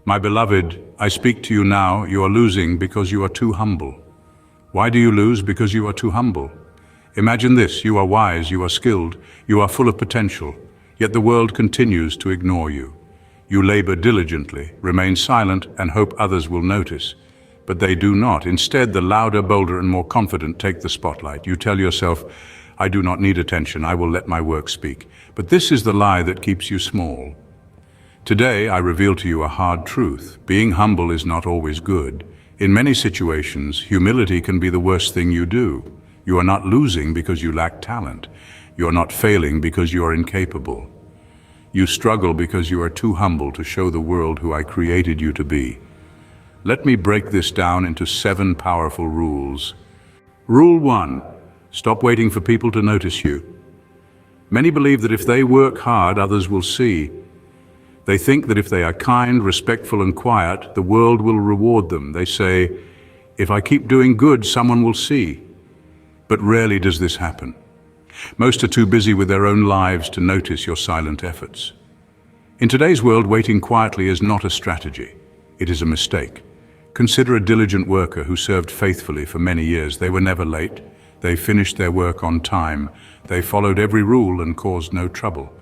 My beloved, I speak to you now. You are losing because you are too humble. Why do you lose? Because you are too humble. Imagine this: you are wise, you are skilled, you are full of potential, yet the world continues to ignore you. You labor diligently, remain silent, and hope others will notice. But they do not. Instead, the louder, bolder, and more confident take the spotlight. You tell yourself, I do not need attention, I will let my work speak. But this is the lie that keeps you small. Today, I reveal to you a hard truth. Being humble is not always good. In many situations, humility can be the worst thing you do. You are not losing because you lack talent. You are not failing because you are incapable. You struggle because you are too humble to show the world who I created you to be. Let me break this down into 7 powerful rules. Rule 1. Stop waiting for people to notice you. Many believe that if they work hard, others will see. They think that if they are kind, respectful, and quiet, the world will reward them. They say, if I keep doing good, someone will see. But rarely does this happen. Most are too busy with their own lives to notice your silent efforts. In today's world, waiting quietly is not a strategy. It is a mistake. Consider a diligent worker who served faithfully for many years. They were never late. They finished their work on time. They followed every rule and caused no trouble.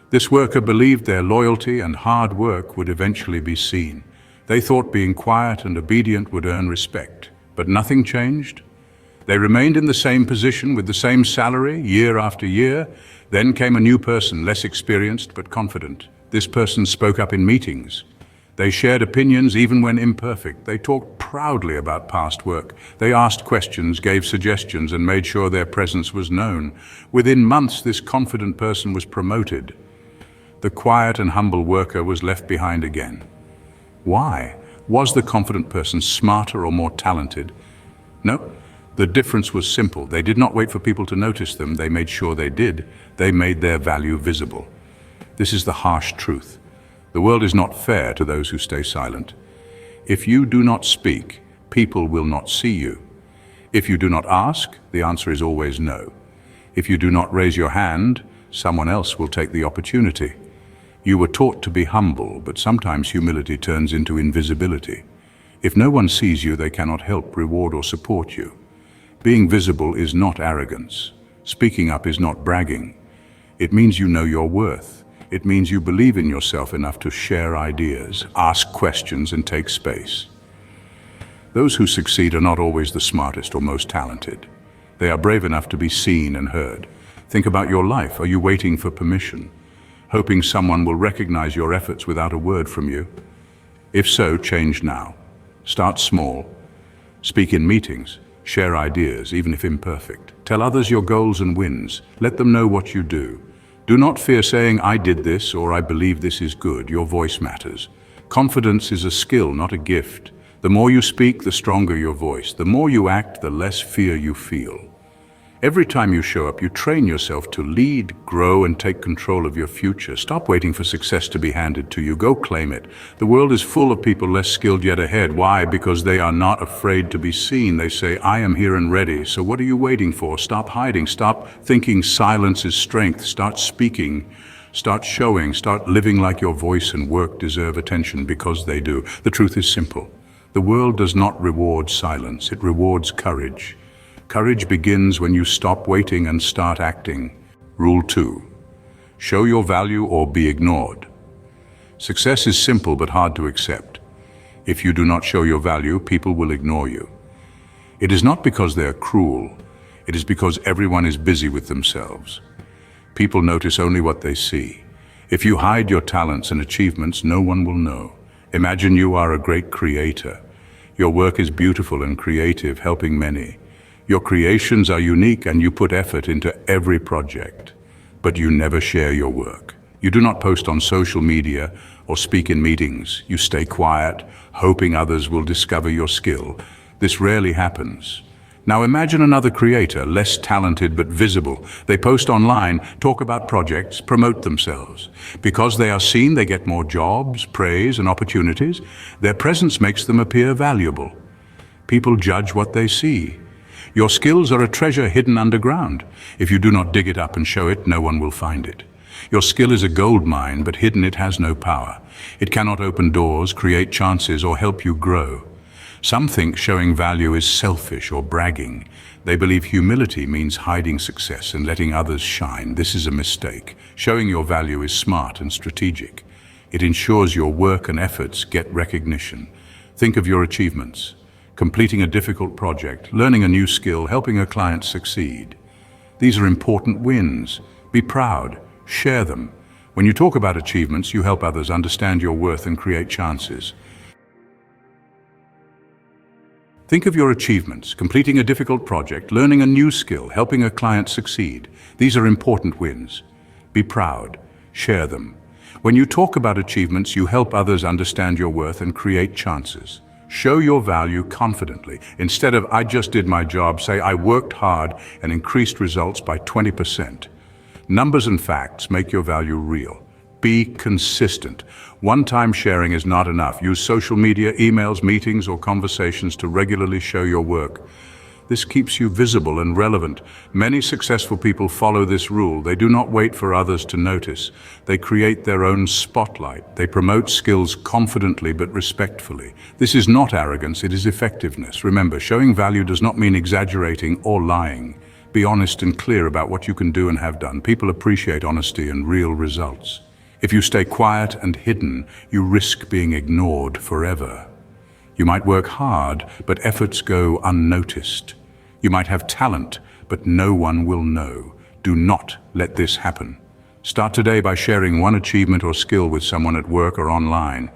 This worker believed their loyalty and hard work would eventually be seen. They thought being quiet and obedient would earn respect. But nothing changed. They remained in the same position with the same salary year after year. Then came a new person, less experienced but confident. This person spoke up in meetings. They shared opinions even when imperfect. They talked proudly about past work. They asked questions, gave suggestions, and made sure their presence was known. Within months, this confident person was promoted. The quiet and humble worker was left behind again. Why? Was the confident person smarter or more talented? No. The difference was simple. They did not wait for people to notice them. They made sure they did. They made their value visible. This is the harsh truth. The world is not fair to those who stay silent. If you do not speak, people will not see you. If you do not ask, the answer is always no. If you do not raise your hand, someone else will take the opportunity. You were taught to be humble, but sometimes humility turns into invisibility. If no one sees you, they cannot help, reward, or support you. Being visible is not arrogance. Speaking up is not bragging. It means you know your worth. It means you believe in yourself enough to share ideas, ask questions, and take space. Those who succeed are not always the smartest or most talented. They are brave enough to be seen and heard. Think about your life. Are you waiting for permission, hoping someone will recognize your efforts without a word from you? If so, change now. Start small. Speak in meetings. Share ideas, even if imperfect. Tell others your goals and wins. Let them know what you do. Do not fear saying, I did this, or I believe this is good. Your voice matters. Confidence is a skill, not a gift. The more you speak, the stronger your voice. The more you act, the less fear you feel. Every time you show up, you train yourself to lead, grow, and take control of your future. Stop waiting for success to be handed to you. Go claim it. The world is full of people less skilled yet ahead. Why? Because they are not afraid to be seen. They say, I am here and ready. So what are you waiting for? Stop hiding. Stop thinking silence is strength. Start speaking. Start showing. Start living like your voice and work deserve attention, because they do. The truth is simple. The world does not reward silence. It rewards courage. Courage begins when you stop waiting and start acting. Rule 2. Show your value or be ignored. Success is simple but hard to accept. If you do not show your value, people will ignore you. It is not because they are cruel. It is because everyone is busy with themselves. People notice only what they see. If you hide your talents and achievements, no one will know. Imagine you are a great creator. Your work is beautiful and creative, helping many. Your creations are unique and you put effort into every project, but you never share your work. You do not post on social media or speak in meetings. You stay quiet, hoping others will discover your skill. This rarely happens. Now imagine another creator, less talented but visible. They post online, talk about projects, promote themselves. Because they are seen, they get more jobs, praise, and opportunities. Their presence makes them appear valuable. People judge what they see. Your skills are a treasure hidden underground. If you do not dig it up and show it, no one will find it. Your skill is a gold mine, but hidden it has no power. It cannot open doors, create chances, or help you grow. Some think showing value is selfish or bragging. They believe humility means hiding success and letting others shine. This is a mistake. Showing your value is smart and strategic. It ensures your work and efforts get recognition. Think of your achievements: completing a difficult project, learning a new skill, helping a client succeed. These are important wins. Be proud. Share them. When you talk about achievements, you help others understand your worth and create chances. Think of your achievements: completing a difficult project, learning a new skill, helping a client succeed. These are important wins. Be proud. Share them. When you talk about achievements, you help others understand your worth and create chances. Show your value confidently. Instead of "I just did my job," say "I worked hard and increased results by 20%. Numbers and facts make your value real. Be consistent. One-time sharing is not enough. Use social media, emails, meetings, or conversations to regularly show your work. This keeps you visible and relevant. Many successful people follow this rule. They do not wait for others to notice. They create their own spotlight. They promote skills confidently but respectfully. This is not arrogance, it is effectiveness. Remember, showing value does not mean exaggerating or lying. Be honest and clear about what you can do and have done. People appreciate honesty and real results. If you stay quiet and hidden, you risk being ignored forever. You might work hard, but efforts go unnoticed. You might have talent, but no one will know. Do not let this happen. Start today by sharing one achievement or skill with someone at work or online.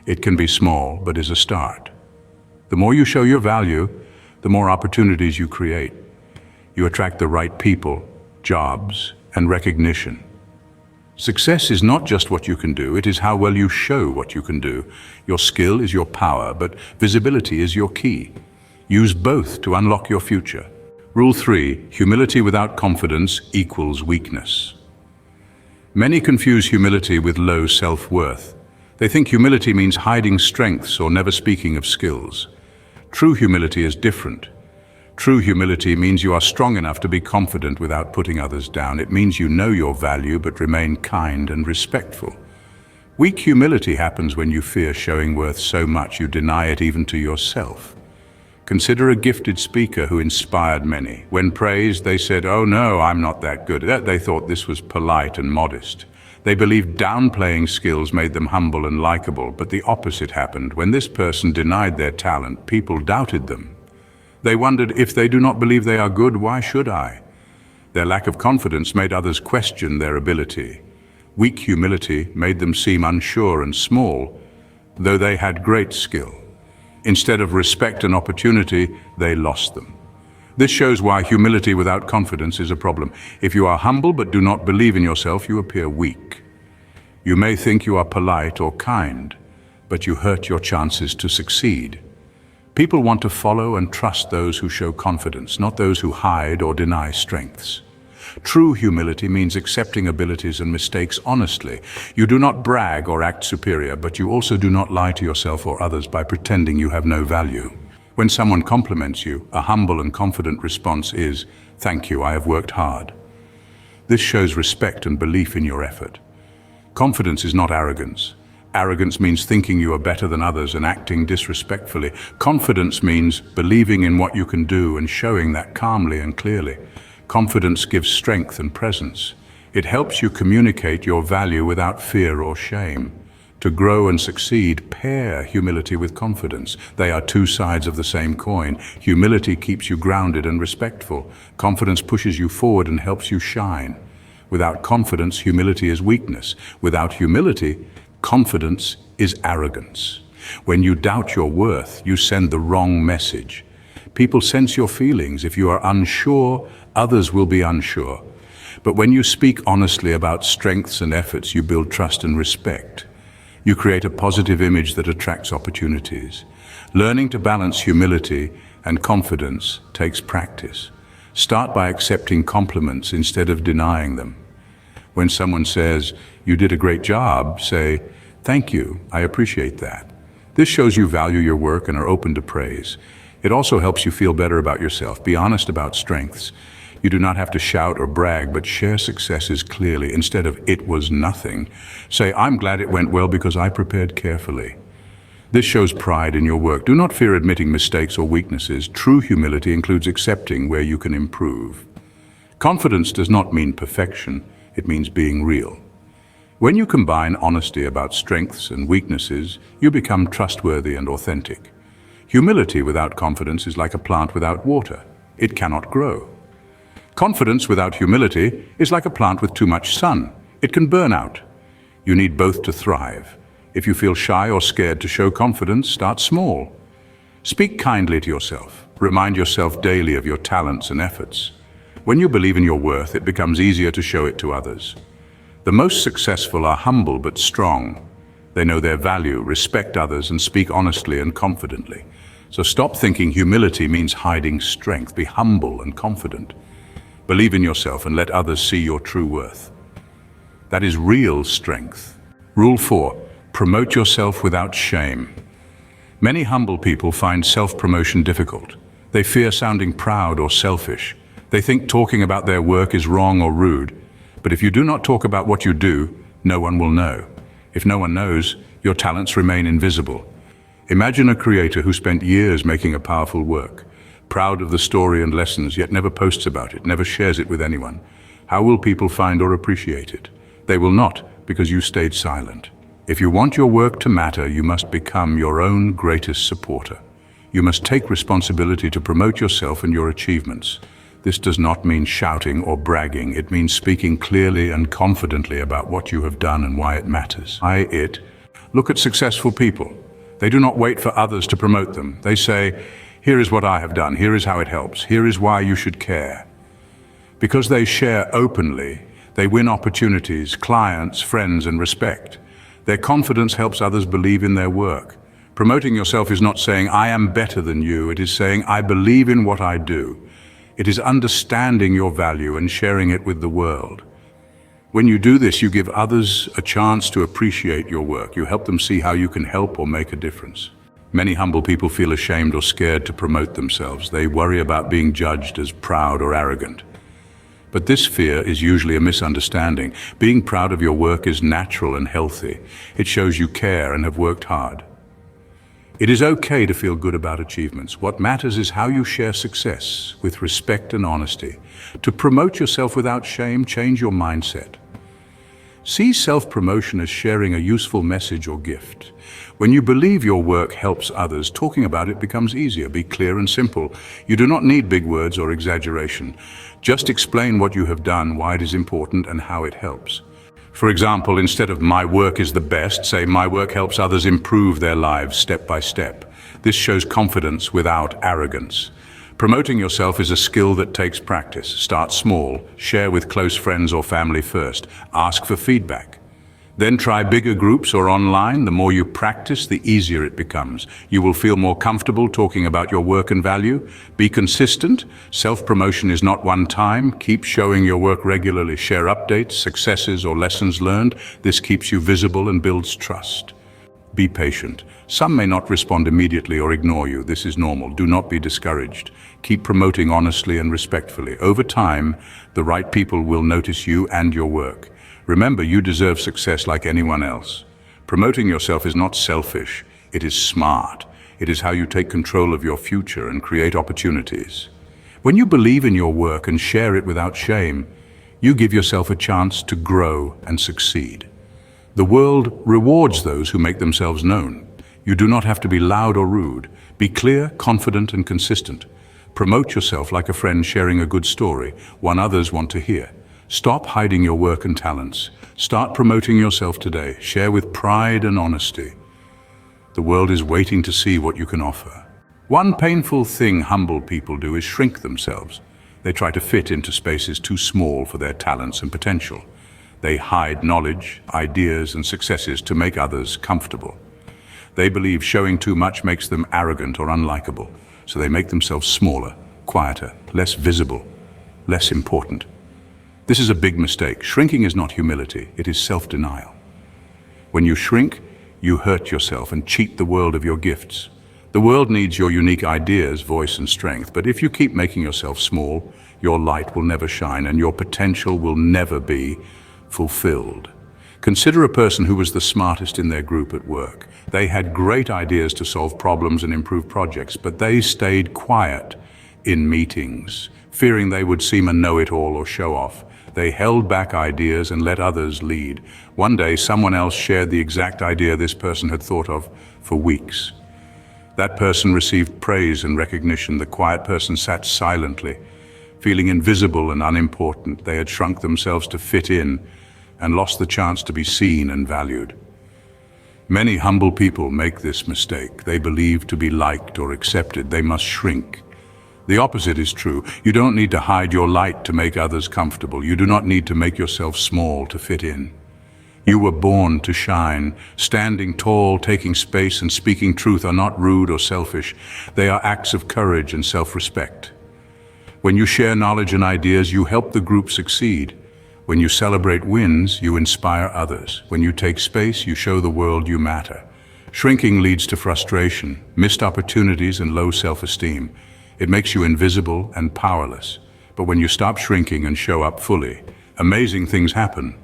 It can be small, but is a start. The more you show your value, the more opportunities you create. You attract the right people, jobs, and recognition. Success is not just what you can do, it is how well you show what you can do. Your skill is your power, but visibility is your key. Use both to unlock your future. Rule 3, humility without confidence equals weakness. Many confuse humility with low self-worth. They think humility means hiding strengths or never speaking of skills. True humility is different. True humility means you are strong enough to be confident without putting others down. It means you know your value but remain kind and respectful. Weak humility happens when you fear showing worth so much you deny it even to yourself. Consider a gifted speaker who inspired many. When praised, they said, "Oh no, I'm not that good." They thought this was polite and modest. They believed downplaying skills made them humble and likable, but the opposite happened. When this person denied their talent, people doubted them. They wondered, "If they do not believe they are good, why should I?" Their lack of confidence made others question their ability. Weak humility made them seem unsure and small, though they had great skill. Instead of respect and opportunity, they lost them. This shows why humility without confidence is a problem. If you are humble but do not believe in yourself, you appear weak. You may think you are polite or kind, but you hurt your chances to succeed. People want to follow and trust those who show confidence, not those who hide or deny strengths. True humility means accepting abilities and mistakes honestly. You do not brag or act superior, but you also do not lie to yourself or others by pretending you have no value. When someone compliments you, a humble and confident response is, "Thank you, I have worked hard." This shows respect and belief in your effort. Confidence is not arrogance. Arrogance means thinking you are better than others and acting disrespectfully. Confidence means believing in what you can do and showing that calmly and clearly. Confidence gives strength and presence. It helps you communicate your value without fear or shame. To grow and succeed, pair humility with confidence. They are two sides of the same coin. Humility keeps you grounded and respectful. Confidence pushes you forward and helps you shine. Without confidence, humility is weakness. Without humility, confidence is arrogance. When you doubt your worth, you send the wrong message. People sense your feelings. If you are unsure, others will be unsure. But when you speak honestly about strengths and efforts, you build trust and respect. You create a positive image that attracts opportunities. Learning to balance humility and confidence takes practice. Start by accepting compliments instead of denying them. When someone says, "You did a great job," say, "Thank you, I appreciate that." This shows you value your work and are open to praise. It also helps you feel better about yourself. Be honest about strengths. You do not have to shout or brag, but share successes clearly. Instead of "it was nothing," say "I'm glad it went well because I prepared carefully." This shows pride in your work. Do not fear admitting mistakes or weaknesses. True humility includes accepting where you can improve. Confidence does not mean perfection, it means being real. When you combine honesty about strengths and weaknesses, you become trustworthy and authentic. Humility without confidence is like a plant without water. It cannot grow. Confidence without humility is like a plant with too much sun. It can burn out. You need both to thrive. If you feel shy or scared to show confidence, start small. Speak kindly to yourself. Remind yourself daily of your talents and efforts. When you believe in your worth, it becomes easier to show it to others. The most successful are humble but strong. They know their value, respect others, and speak honestly and confidently. So stop thinking humility means hiding strength. Be humble and confident. Believe in yourself and let others see your true worth. That is real strength. Rule 4. Promote yourself without shame. Many humble people find self-promotion difficult. They fear sounding proud or selfish. They think talking about their work is wrong or rude. But if you do not talk about what you do, no one will know. If no one knows, your talents remain invisible. Imagine a creator who spent years making a powerful work, proud of the story and lessons, yet never posts about it, never shares it with anyone. How will people find or appreciate it? They will not, because you stayed silent. If you want your work to matter, you must become your own greatest supporter. You must take responsibility to promote yourself and your achievements. This does not mean shouting or bragging. It means speaking clearly and confidently about what you have done and why it matters. Look at successful people. They do not wait for others to promote them. They say, "Here is what I have done. Here is how it helps. Here is why you should care." Because they share openly, they win opportunities, clients, friends, and respect. Their confidence helps others believe in their work. Promoting yourself is not saying, "I am better than you." It is saying, "I believe in what I do." It is understanding your value and sharing it with the world. When you do this, you give others a chance to appreciate your work. You help them see how you can help or make a difference. Many humble people feel ashamed or scared to promote themselves. They worry about being judged as proud or arrogant. But this fear is usually a misunderstanding. Being proud of your work is natural and healthy. It shows you care and have worked hard. It is okay to feel good about achievements. What matters is how you share success with respect and honesty. To promote yourself without shame, change your mindset. See self-promotion as sharing a useful message or gift. When you believe your work helps others, talking about it becomes easier. Be clear and simple. You do not need big words or exaggeration. Just explain what you have done, why it is important, and how it helps. For example, instead of "my work is the best," say "my work helps others improve their lives step by step." This shows confidence without arrogance. Promoting yourself is a skill that takes practice. Start small, share with close friends or family first, ask for feedback. Then try bigger groups or online. The more you practice, the easier it becomes. You will feel more comfortable talking about your work and value. Be consistent. Self-promotion is not one time. Keep showing your work regularly. Share updates, successes, or lessons learned. This keeps you visible and builds trust. Be patient. Some may not respond immediately or ignore you. This is normal. Do not be discouraged. Keep promoting honestly and respectfully. Over time, the right people will notice you and your work. Remember, you deserve success like anyone else. Promoting yourself is not selfish. It is smart. It is how you take control of your future and create opportunities. When you believe in your work and share it without shame, you give yourself a chance to grow and succeed. The world rewards those who make themselves known. You do not have to be loud or rude. Be clear, confident, and consistent. Promote yourself like a friend sharing a good story, one others want to hear. Stop hiding your work and talents. Start promoting yourself today. Share with pride and honesty. The world is waiting to see what you can offer. One painful thing humble people do is shrink themselves. They try to fit into spaces too small for their talents and potential. They hide knowledge, ideas, and successes to make others comfortable. They believe showing too much makes them arrogant or unlikable, so they make themselves smaller, quieter, less visible, less important. This is a big mistake. Shrinking is not humility, it is self-denial. When you shrink, you hurt yourself and cheat the world of your gifts. The world needs your unique ideas, voice, and strength, but if you keep making yourself small, your light will never shine and your potential will never be fulfilled. Consider a person who was the smartest in their group at work. They had great ideas to solve problems and improve projects, but they stayed quiet in meetings, fearing they would seem a know-it-all or show off. They held back ideas and let others lead. One day, someone else shared the exact idea this person had thought of for weeks. That person received praise and recognition. The quiet person sat silently, feeling invisible and unimportant. They had shrunk themselves to fit in and lost the chance to be seen and valued. Many humble people make this mistake. They believe to be liked or accepted, they must shrink. The opposite is true. You don't need to hide your light to make others comfortable. You do not need to make yourself small to fit in. You were born to shine. Standing tall, taking space, and speaking truth are not rude or selfish. They are acts of courage and self-respect. When you share knowledge and ideas, you help the group succeed. When you celebrate wins, you inspire others. When you take space, you show the world you matter. Shrinking leads to frustration, missed opportunities, and low self-esteem. It makes you invisible and powerless. But when you stop shrinking and show up fully, amazing things happen.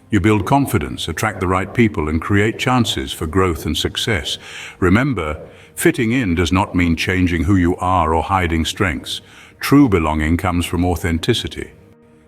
You build confidence, attract the right people, and create chances for growth and success. Remember, fitting in does not mean changing who you are or hiding strengths. True belonging comes from authenticity.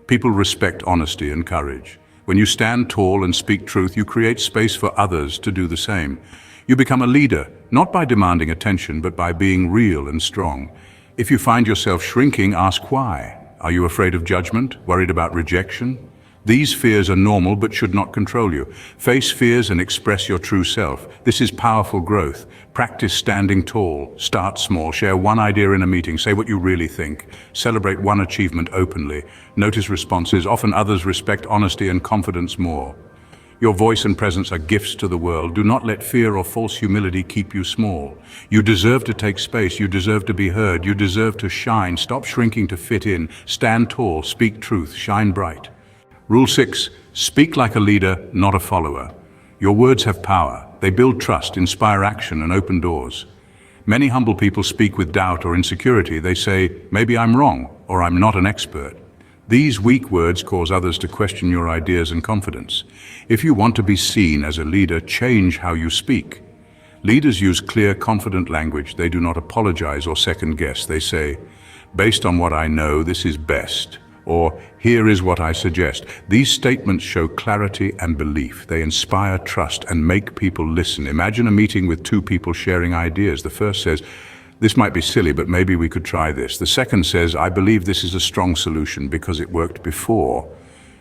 People respect honesty and courage. When you stand tall and speak truth, you create space for others to do the same. You become a leader, not by demanding attention, but by being real and strong. If you find yourself shrinking, ask why. Are you afraid of judgment? Worried about rejection? These fears are normal but should not control you. Face fears and express your true self. This is powerful growth. Practice standing tall. Start small. Share one idea in a meeting. Say what you really think. Celebrate one achievement openly. Notice responses. Often others respect honesty and confidence more. Your voice and presence are gifts to the world. Do not let fear or false humility keep you small. You deserve to take space. You deserve to be heard. You deserve to shine. Stop shrinking to fit in. Stand tall. Speak truth. Shine bright. Rule 6. Speak like a leader, not a follower. Your words have power. They build trust, inspire action, and open doors. Many humble people speak with doubt or insecurity. They say, maybe I'm wrong, or I'm not an expert. These weak words cause others to question your ideas and confidence. If you want to be seen as a leader, change how you speak. Leaders use clear, confident language. They do not apologize or second guess. They say, based on what I know, this is best. Or, here is what I suggest. These statements show clarity and belief. They inspire trust and make people listen. Imagine a meeting with two people sharing ideas. The first says, this might be silly, but maybe we could try this. The second says, I believe this is a strong solution because it worked before.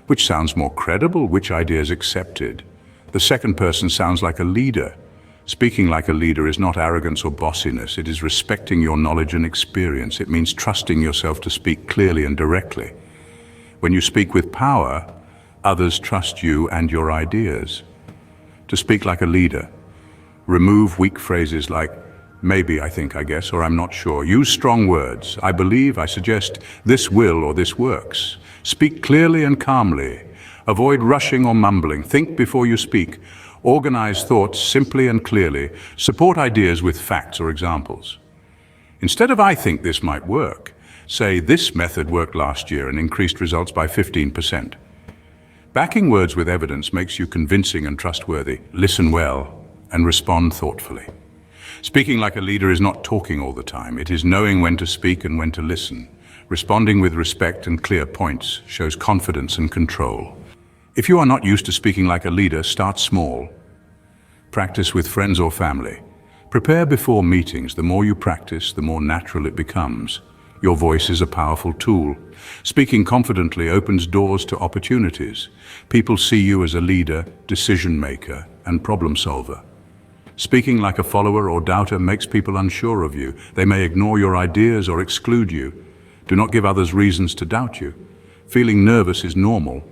Which sounds more credible? Which idea is accepted? The second person sounds like a leader. Speaking like a leader is not arrogance or bossiness. It is respecting your knowledge and experience. It means trusting yourself to speak clearly and directly. When you speak with power, others trust you and your ideas. To speak like a leader, remove weak phrases like, maybe, I think, I guess, or I'm not sure. Use strong words. I believe, I suggest, this will or this works. Speak clearly and calmly. Avoid rushing or mumbling. Think before you speak. Organize thoughts simply and clearly. Support ideas with facts or examples. Instead of I think this might work, say this method worked last year and increased results by 15%. Backing words with evidence makes you convincing and trustworthy. Listen well and respond thoughtfully. Speaking like a leader is not talking all the time. It is knowing when to speak and when to listen. Responding with respect and clear points shows confidence and control. If you are not used to speaking like a leader, start small. Practice with friends or family. Prepare before meetings. The more you practice, the more natural it becomes. Your voice is a powerful tool. Speaking confidently opens doors to opportunities. People see you as a leader, decision maker, and problem solver. Speaking like a follower or doubter makes people unsure of you. They may ignore your ideas or exclude you. Do not give others reasons to doubt you. Feeling nervous is normal,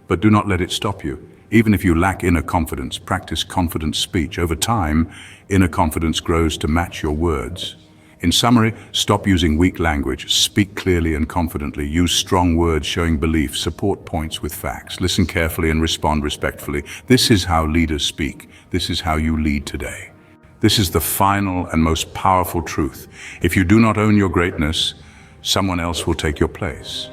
but do not let it stop you. Even if you lack inner confidence, practice confident speech. Over time, inner confidence grows to match your words. In summary, stop using weak language. Speak clearly and confidently. Use strong words showing belief. Support points with facts. Listen carefully and respond respectfully. This is how leaders speak. This is how you lead today. This is the final and most powerful truth. If you do not own your greatness, someone else will take your place.